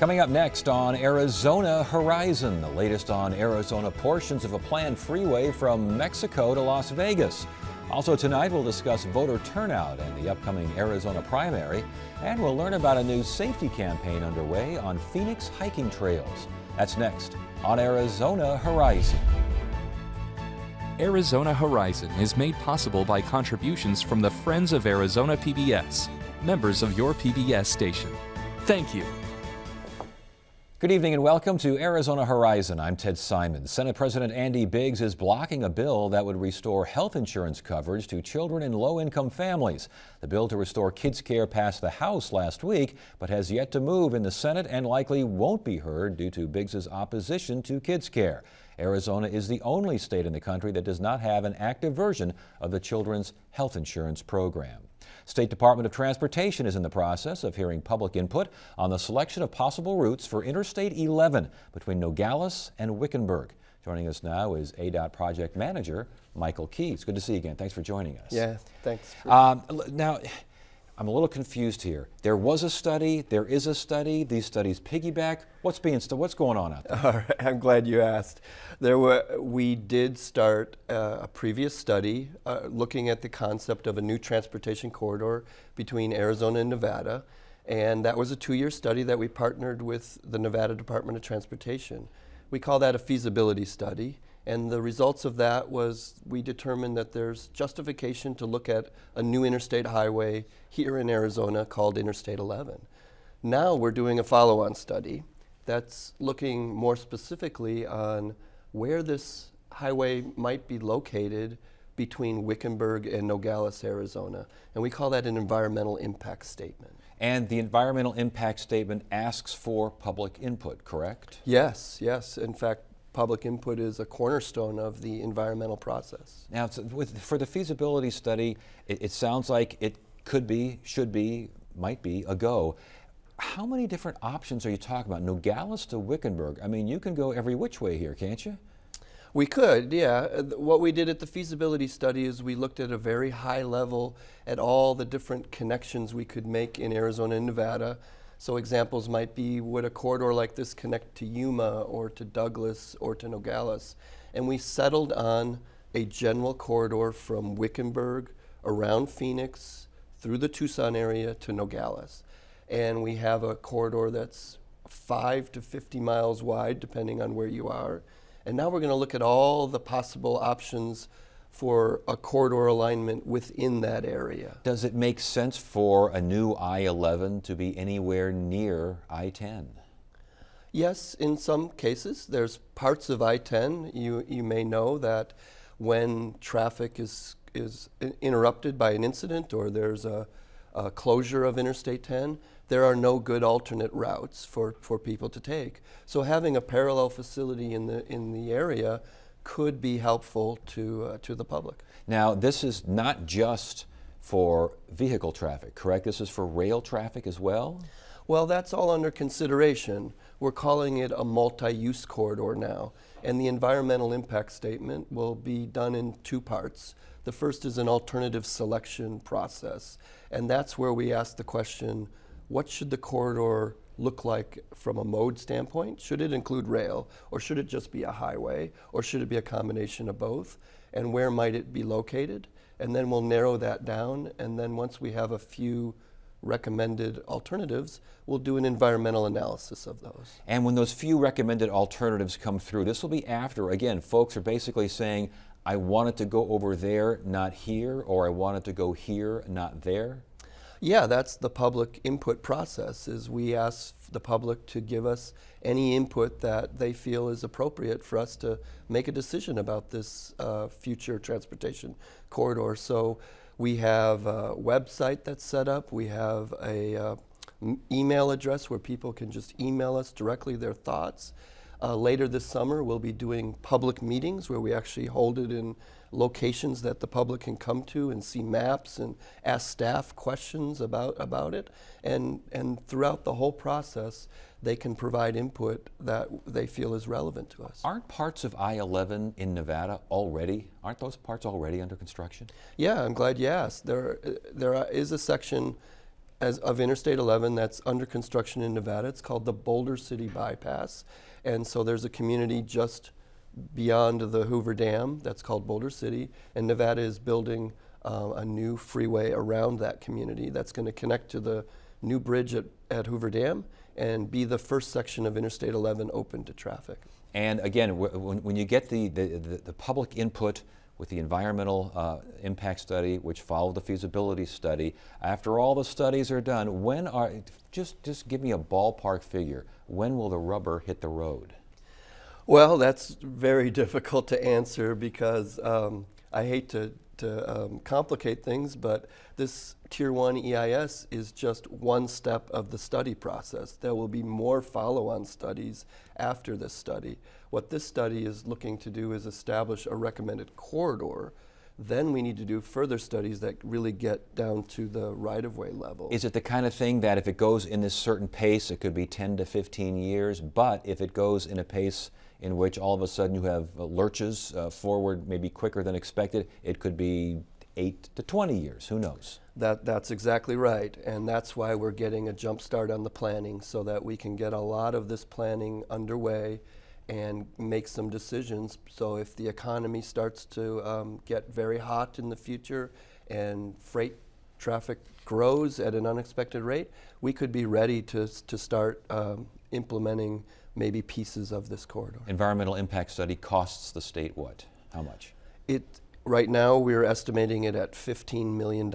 Coming up next on Arizona Horizon, the latest on Arizona portions of a planned freeway from Mexico to Las Vegas. Also tonight, we'll discuss voter turnout and the upcoming Arizona primary, and we'll learn about a new safety campaign underway on Phoenix hiking trails. That's next on Arizona Horizon. Arizona Horizon is made possible by contributions from the Friends of Arizona PBS, members of your PBS station. Thank you. Good evening and welcome to Arizona Horizon. I'm Ted Simon. Senate President Andy Biggs is blocking a bill that would restore health insurance coverage to children in low-income families. The bill to restore kids care passed the House last week, but has yet to move in the Senate and likely won't be heard due to Biggs' opposition to kids care. Arizona is the only state in the country that does not have an active version of the Children's Health Insurance Program. State Department of Transportation is in the process of hearing public input on the selection of possible routes for Interstate 11 between Nogales and Wickenburg. Joining us now is ADOT Project Manager Michael Keys. Good to see you again. Thanks for joining us. Yeah, thanks. Now, I'm a little confused here. There was a study, there is a study, these studies piggyback. What's going on out there? All right, I'm glad you asked. We did start a previous study looking at the concept of a new transportation corridor between Arizona and Nevada, and that was a 2-year study that we partnered with the Nevada Department of Transportation. We call that a feasibility study. And the results of that was we determined that there's justification to look at a new interstate highway here in Arizona called Interstate 11. Now we're doing a follow-on study that's looking more specifically on where this highway might be located between Wickenburg and Nogales, Arizona. And we call that an environmental impact statement. And the environmental impact statement asks for public input, correct? Yes. In fact, public input is a cornerstone of the environmental process. Now, for the feasibility study, it sounds like it could be, should be, might be a go. How many different options are you talking about? Nogales to Wickenburg. I mean, you can go every which way here, can't you? We could, yeah. What we did at the feasibility study is we looked at a very high level at all the different connections we could make in Arizona and Nevada. So examples might be, would a corridor like this connect to Yuma or to Douglas or to Nogales? And we settled on a general corridor from Wickenburg around Phoenix through the Tucson area to Nogales. And we have a corridor that's 5 to 50 miles wide, depending on where you are. And now we're going to look at all the possible options for a corridor alignment within that area. Does it make sense for a new I-11 to be anywhere near I-10? Yes, in some cases. There's parts of I-10, you may know that when traffic is interrupted by an incident or there's a closure of Interstate 10, there are no good alternate routes for people to take. So having a parallel facility in the area could be helpful to the public. Now, this is not just for vehicle traffic, correct? This is for rail traffic as well? Well, that's all under consideration. We're calling it a multi-use corridor now, and the environmental impact statement will be done in 2 parts. The first is an alternative selection process, and that's where we ask the question, what should the corridor look like from a mode standpoint? Should it include rail, or should it just be a highway, or should it be a combination of both? And where might it be located? And then we'll narrow that down, and then once we have a few recommended alternatives, we'll do an environmental analysis of those. And when those few recommended alternatives come through, this will be after, again, folks are basically saying, I want it to go over there, not here, or I want it to go here, not there? Yeah, that's the public input process, is we ask the public to give us any input that they feel is appropriate for us to make a decision about this future transportation corridor. So we have a website that's set up. We have a email address where people can just email us directly their thoughts. Later this summer, we'll be doing public meetings where we actually hold it in locations that the public can come to and see maps and ask staff questions about it. And throughout the whole process, they can provide input that they feel is relevant to us. Aren't parts of I-11 in Nevada aren't those parts already under construction? Yeah, I'm glad you asked. There is a section of Interstate 11 that's under construction in Nevada. It's called the Boulder City Bypass. And so there's a community just beyond the Hoover Dam that's called Boulder City, and Nevada is building a new freeway around that community that's going to connect to the new bridge at Hoover Dam and be the first section of Interstate 11 open to traffic. And again, when you get the public input with the environmental impact study, which followed the feasibility study, after all the studies are done, just give me a ballpark figure. When will the rubber hit the road? Well, that's very difficult to answer because I hate to complicate things, but this Tier 1 EIS is just one step of the study process. There will be more follow-on studies after this study. What this study is looking to do is establish a recommended corridor. Then we need to do further studies that really get down to the right-of-way level. Is it the kind of thing that if it goes in this certain pace, it could be 10 to 15 years, but if it goes in a pace in which all of a sudden you have lurches forward maybe quicker than expected, it could be 8 to 20 years, who knows? That's exactly right, and that's why we're getting a jump start on the planning so that we can get a lot of this planning underway and make some decisions. So if the economy starts to get very hot in the future and freight traffic grows at an unexpected rate, we could be ready to start implementing maybe pieces of this corridor. Environmental impact study costs the state what? How much? Right now we're estimating it at $15 million,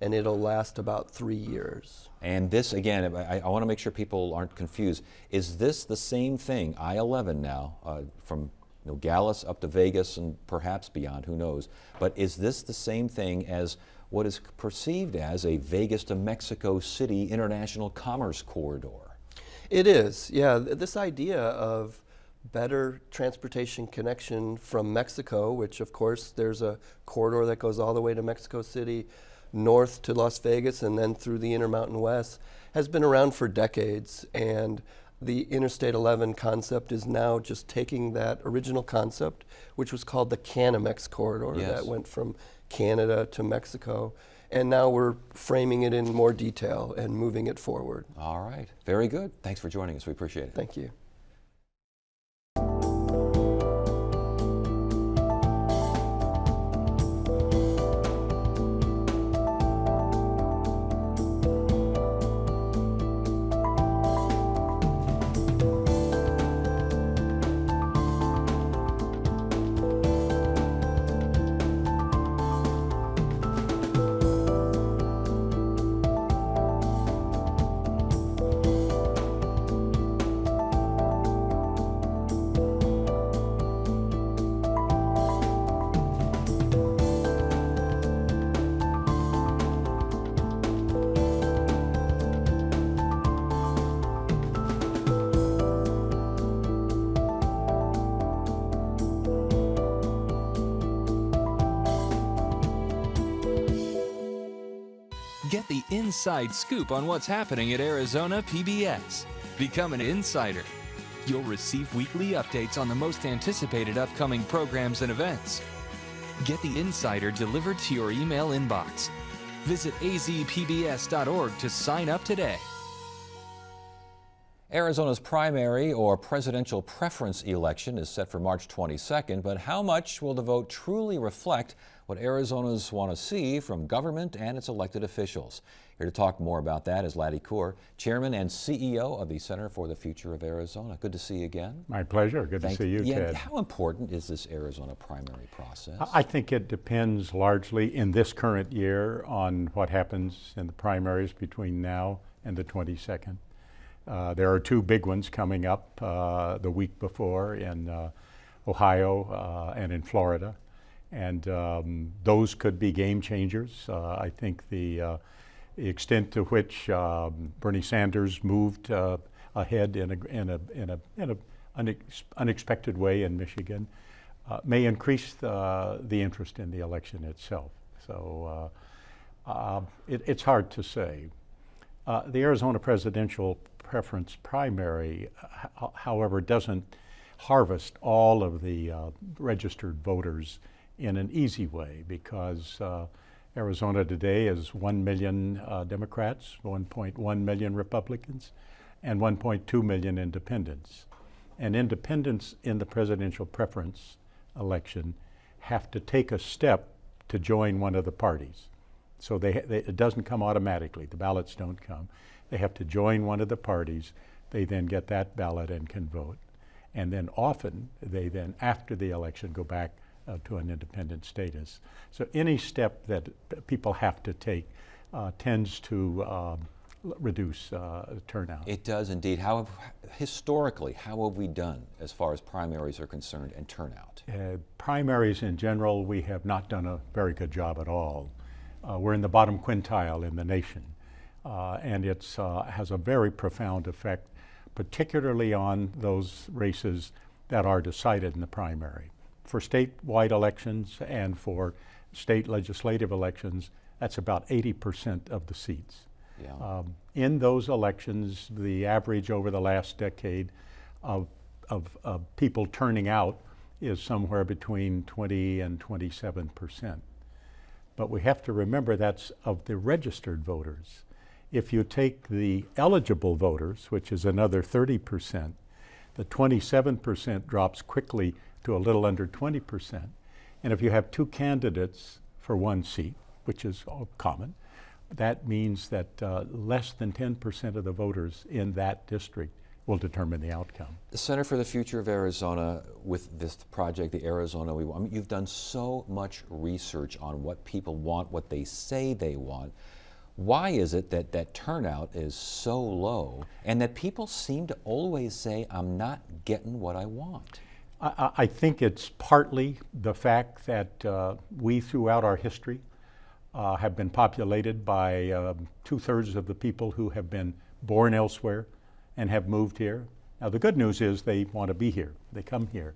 and it'll last about 3 years. And this, again, I want to make sure people aren't confused. Is this the same thing, I-11 now, from Nogales up to Vegas and perhaps beyond, who knows, but is this the same thing as what is perceived as a Vegas to Mexico City international commerce corridor? It is, yeah. This idea of better transportation connection from Mexico, which of course there's a corridor that goes all the way to Mexico City, north to Las Vegas, and then through the Intermountain West, has been around for decades. And the Interstate 11 concept is now just taking that original concept, which was called the Canamex corridor, Yes. that went from Canada to Mexico. And now we're framing it in more detail and moving it forward. All right, very good. Thanks for joining us, we appreciate it. Thank you. Get the inside scoop on what's happening at Arizona PBS. Become an insider. You'll receive weekly updates on the most anticipated upcoming programs and events. Get the insider delivered to your email inbox. Visit azpbs.org to sign up today. Arizona's primary or presidential preference election is set for March 22nd, but how much will the vote truly reflect what Arizonans want to see from government and its elected officials? Here to talk more about that is Laddie Coor, Chairman and CEO of the Center for the Future of Arizona. Good to see you again. My pleasure. Good to see you, Ted. How important is this Arizona primary process? I think it depends largely in this current year on what happens in the primaries between now and the 22nd. There are two big ones coming up the week before in Ohio and in Florida, and those could be game changers. I think the extent to which Bernie Sanders moved ahead in an unexpected way in Michigan may increase the interest in the election itself. So it's hard to say. The Arizona presidential preference primary, however, doesn't harvest all of the registered voters in an easy way, because Arizona today is 1 million Democrats, 1.1 million Republicans, and 1.2 million independents. And independents in the presidential preference election have to take a step to join one of the parties. So it doesn't come automatically. The ballots don't come. They have to join one of the parties. They then get that ballot and can vote. And then often, they then, after the election, go back to an independent status. So any step that people have to take tends to reduce turnout. It does indeed. Historically, how have we done as far as primaries are concerned and turnout? Primaries in general, we have not done a very good job at all. We're in the bottom quintile in the nation, and it has a very profound effect, particularly on those races that are decided in the primary. For statewide elections and for state legislative elections, that's about 80% of the seats. Yeah. In those elections, the average over the last decade of people turning out is somewhere between 20 and 27%. But we have to remember that's of the registered voters. If you take the eligible voters, which is another 30%, the 27% drops quickly to a little under 20%. And if you have two candidates for one seat, which is common, that means that less than 10% of the voters in that district will determine the outcome. The Center for the Future of Arizona, with this project, the Arizona We Want, you've done so much research on what people want, what they say they want. Why is it that that turnout is so low and that people seem to always say, I'm not getting what I want? I think it's partly the fact that we, throughout our history, have been populated by 2/3 of the people who have been born elsewhere and have moved here. Now, the good news is they want to be here. They come here.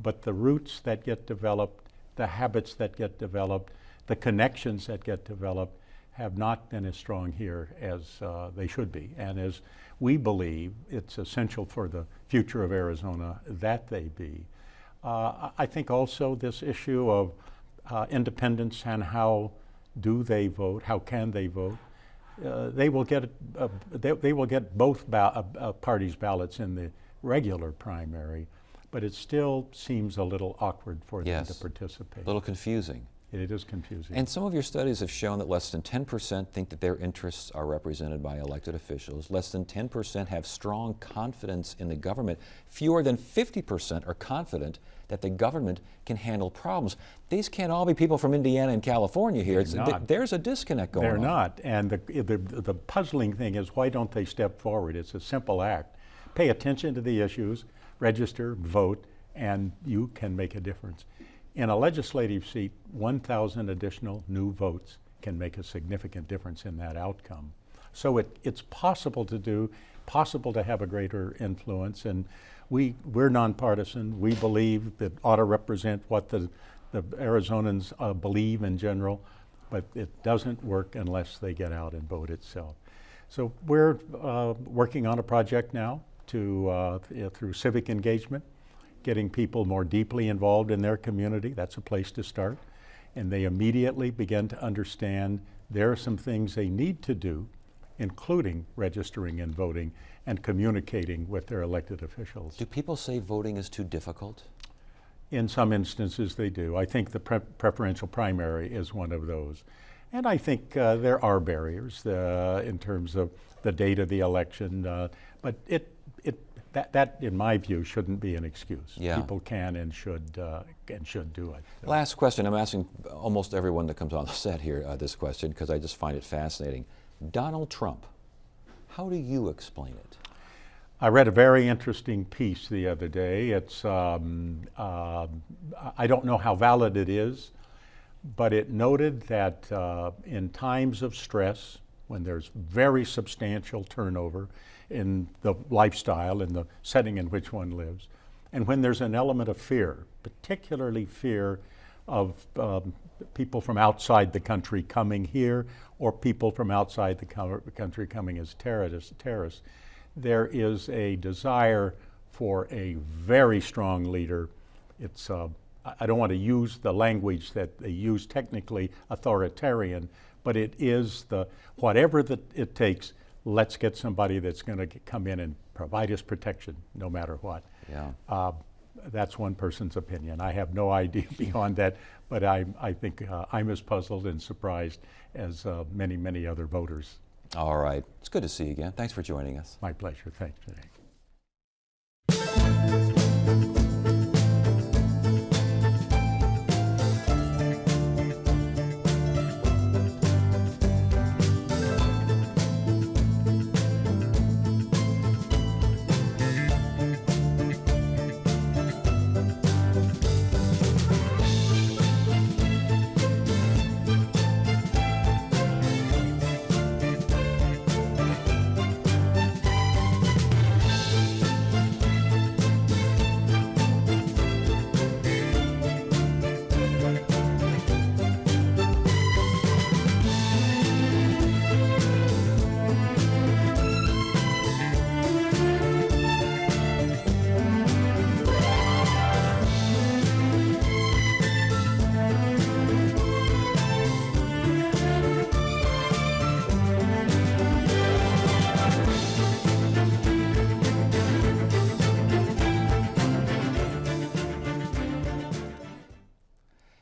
But the roots that get developed, the habits that get developed, the connections that get developed have not been as strong here as they should be. And as we believe it's essential for the future of Arizona that they be. I think also this issue of independence and how do they vote, how can they vote, they will get both parties' ballots in the regular primary, but it still seems a little awkward for them to participate. A little confusing. It is confusing. And some of your studies have shown that less than 10% think that their interests are represented by elected officials. Less than 10% have strong confidence in the government. Fewer than 50% are confident that the government can handle problems. These can't all be people from Indiana and California here. There's a disconnect going on. They're not. And the puzzling thing is, why don't they step forward? It's a simple act. Pay attention to the issues, register, vote, and you can make a difference. In a legislative seat, 1,000 additional new votes can make a significant difference in that outcome. So it's possible to do, possible to have a greater influence, and we're nonpartisan. We believe that ought to represent what the Arizonans believe in general, but it doesn't work unless they get out and vote itself. So we're working on a project now through civic engagement, getting people more deeply involved in their community. That's a place to start. And they immediately begin to understand there are some things they need to do, including registering and voting and communicating with their elected officials. Do people say voting is too difficult? In some instances they do. I think the preferential primary is one of those. And I think there are barriers in terms of the date of the election, but that, in my view, shouldn't be an excuse. Yeah. People can and should do it. So. Last question. I'm asking almost everyone that comes on the set here this question because I just find it fascinating. Donald Trump, how do you explain it? I read a very interesting piece the other day. It's I don't know how valid it is, but it noted that in times of stress, when there's very substantial turnover in the lifestyle, in the setting in which one lives, and when there's an element of fear, particularly fear of people from outside the country coming here or people from outside the country coming as terrorists, there is a desire for a very strong leader. It's I don't want to use the language that they use technically, authoritarian, but it is whatever it takes, let's get somebody that's going to come in and provide us protection no matter what. Yeah. That's one person's opinion. I have no idea beyond that, but I think I'm as puzzled and surprised as many, many other voters. All right. It's good to see you again. Thanks for joining us. My pleasure. Thanks, Jay.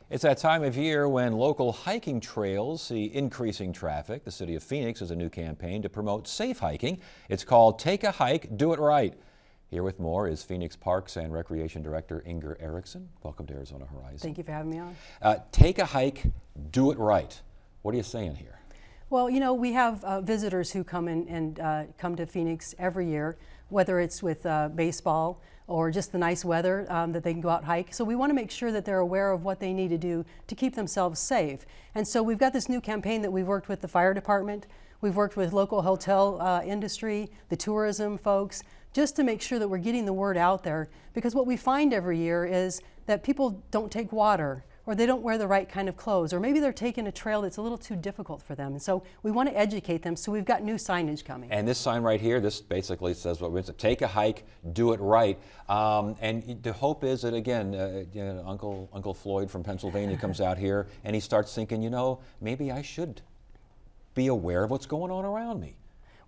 It's that time of year when local hiking trails see increasing traffic. The City of Phoenix has a new campaign to promote safe hiking. It's called Take a Hike, Do It Right. Here with more is Phoenix Parks and Recreation Director Inger Erickson. Welcome to Arizona Horizon. Thank you for having me on. Take a hike, do it right. What are you saying here? Well, you know, we have visitors who come in and come to Phoenix every year, whether it's with baseball or just the nice weather that they can go out and hike. So we want to make sure that they're aware of what they need to do to keep themselves safe. And so we've got this new campaign that we've worked with the fire department, we've worked with local hotel industry, the tourism folks, just to make sure that we're getting the word out there. Because what we find every year is that people don't take water, or they don't wear the right kind of clothes, or maybe they're taking a trail that's a little too difficult for them. And so we want to educate them, so we've got new signage coming. And this sign right here, this basically says what we're saying, take a hike, do it right. And the hope is that, again, Uncle Floyd from Pennsylvania comes out here and he starts thinking, you know, maybe I should be aware of what's going on around me.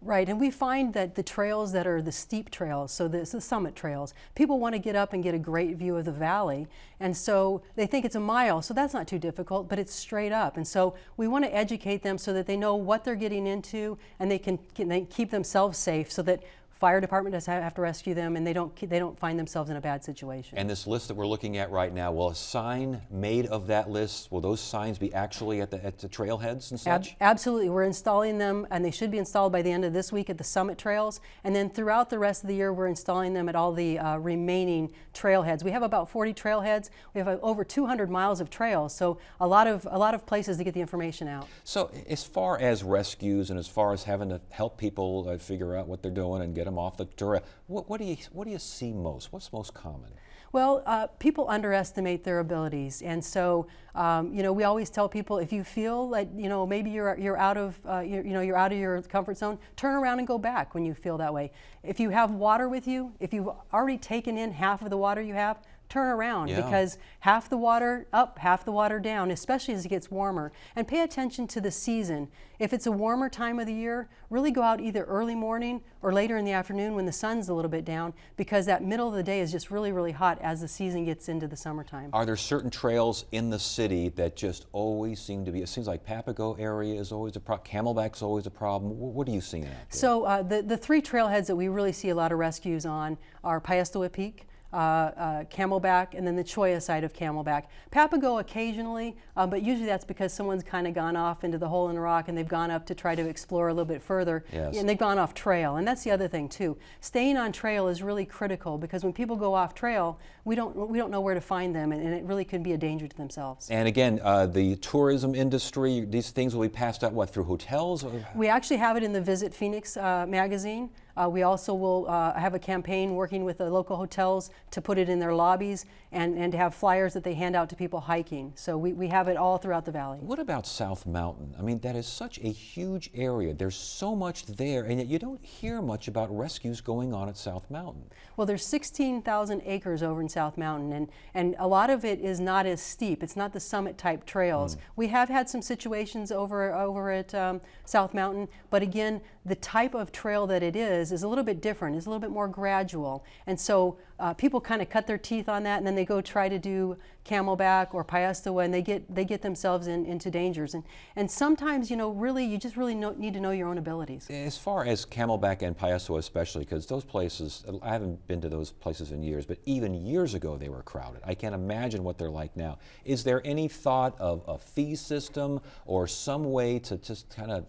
Right, and we find that the trails that are the steep trails, so the summit trails, people want to get up and get a great view of the valley, and so they think it's a mile, so that's not too difficult, but it's straight up. And so we want to educate them so that they know what they're getting into, and they can keep themselves safe, so that fire department doesn't have to rescue them, and they don't find themselves in a bad situation. And this list that we're looking at right now, will a sign made of that list, will those signs be actually at the trailheads and such? Absolutely. We're installing them, and they should be installed by the end of this week at the summit trails. And then throughout the rest of the year, we're installing them at all the remaining trailheads. We have about 40 trailheads. We have over 200 miles of trails, so a lot of places to get the information out. So as far as rescues and as far as having to help people figure out what they're doing and get them off the trail, what do you see most? What's most common? Well, people underestimate their abilities, and so you know, we always tell people, if you feel like, you know, maybe you're out of you're out of your comfort zone, turn around and go back when you feel that way. If you have water with you, if you've already taken in half of the water you have, turn around, because half the water up, half the water down, especially as it gets warmer. And pay attention to the season. If it's a warmer time of the year, really go out either early morning or later in the afternoon when the sun's a little bit down, because that middle of the day is just really, really hot as the season gets into the summertime. Are there certain trails in the city that just always seem to be, it seems like Papago area is always a problem, Camelback's always a problem. What are you seeing out there? So the three trailheads that we really see a lot of rescues on are Piestewa Peak, Camelback, and then the Cholla side of Camelback. Papago occasionally, but usually that's because someone's kind of gone off into the hole in the rock and they've gone up to try to explore a little bit further, and they've gone off trail. And that's the other thing too. Staying on trail is really critical, because when people go off trail, we don't know where to find them, and it really could be a danger to themselves. And again, the tourism industry, these things will be passed out, what, through hotels? Or? We actually have it in the Visit Phoenix magazine. We also will have a campaign working with the local hotels to put it in their lobbies and to have flyers that they hand out to people hiking. So we have it all throughout the valley. What about South Mountain? I mean, that is such a huge area. There's so much there, and yet you don't hear much about rescues going on at South Mountain. Well, there's 16,000 acres over in South Mountain, and a lot of it is not as steep. It's not the summit type trails. We have had some situations over at South Mountain, but again, the type of trail that it is a little bit different. It's a little bit more gradual, and so people kind of cut their teeth on that, and then they go try to do Camelback or Piestewa, and they get themselves into dangers. And sometimes, you know, really, you just really need to know your own abilities. As far as Camelback and Piestewa especially, because those places, I haven't been to those places in years, but even years ago they were crowded. I can't imagine what they're like now. Is there any thought of a fee system or some way to just kind of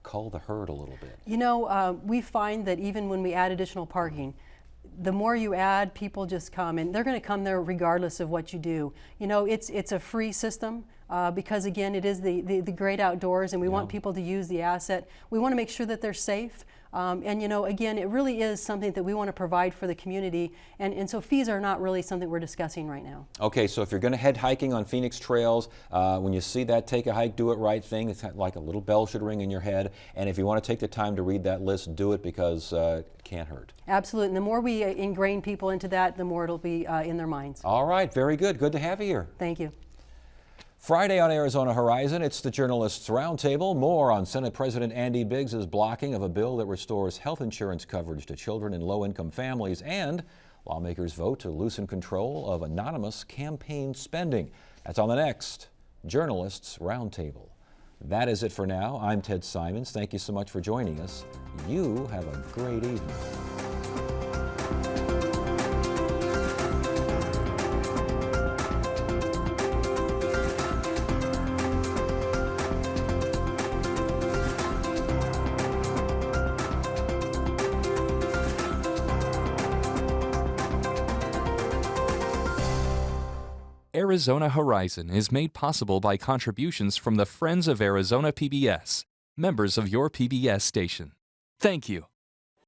cull the herd a little bit? You know, we find that even when we add additional parking, the more you add, people just come, and they're going to come there regardless of what you do. You know, it's a free system because, again, it is the great outdoors, and we want people to use the asset. We want to make sure that they're safe. And, you know, again, it really is something that we want to provide for the community, and so fees are not really something we're discussing right now. Okay, so if you're going to head hiking on Phoenix trails, when you see that take a hike, do it right thing, it's like a little bell should ring in your head. And if you want to take the time to read that list, do it because it can't hurt. Absolutely. And the more we ingrain people into that, the more it'll be in their minds. All right, very good. Good to have you here. Thank you. Friday on Arizona Horizon, it's the Journalists Roundtable. More on Senate President Andy Biggs' blocking of a bill that restores health insurance coverage to children in low-income families, and lawmakers vote to loosen control of anonymous campaign spending. That's on the next Journalists Roundtable. That is it for now. I'm Ted Simons. Thank you so much for joining us. You have a great evening. Arizona Horizon is made possible by contributions from the Friends of Arizona PBS, members of your PBS station. Thank you.